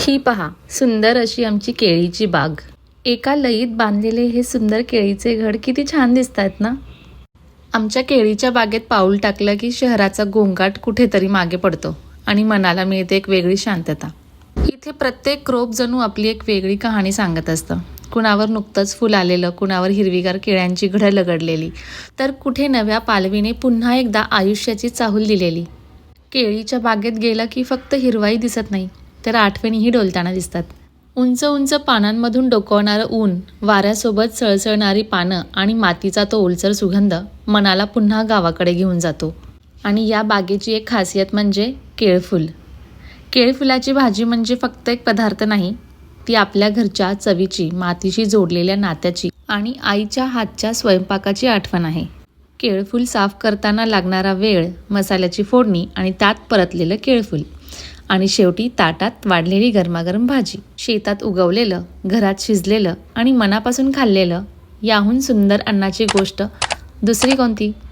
ही पहा, सुंदर अशी आमची केळीची बाग. एका लयीत बांधलेले हे सुंदर केळीचे घड किती छान दिसतात ना. आमच्या केळीच्या बागेत पाऊल टाकलं की शहराचा गोंगाट कुठेतरी मागे पडतो आणि मनाला मिळते एक वेगळी शांतता. इथे प्रत्येक रोप जणू आपली एक वेगळी कहाणी सांगत असतं. कुणावर नुकतंच फुल आलेलं, कुणावर हिरवीगार केळ्यांची घडं लगडलेली, तर कुठे नव्या पालवीने पुन्हा एकदा आयुष्याची चाहूल दिलेली. केळीच्या बागेत गेलं की फक्त हिरवाई दिसत नाही, तर आठवणीही डोलताना दिसतात. उंच उंच पानांमधून डोकावणारं ऊन, वाऱ्यासोबत सळसळणारी पानं आणि मातीचा तो ओलसर सुगंध मनाला पुन्हा गावाकडे घेऊन जातो. आणि या बागेची एक खासियत म्हणजे केळफूल. केळफुलाची भाजी म्हणजे फक्त एक पदार्थ नाही, ती आपल्या घरच्या चवीची, मातीशी जोडलेल्या नात्याची आणि आईच्या हातच्या स्वयंपाकाची आठवण आहे. केळफूल साफ करताना लागणारा वेळ, मसाल्याची फोडणी आणि त्यात परतलेलं केळफूल आणि शेवटी ताटात वाढलेली गरमागरम भाजी. शेतात उगवलेलं, घरात शिजलेलं आणि मनापासून खाल्लेलं, याहून सुंदर अन्नाची गोष्ट दुसरी कोणती?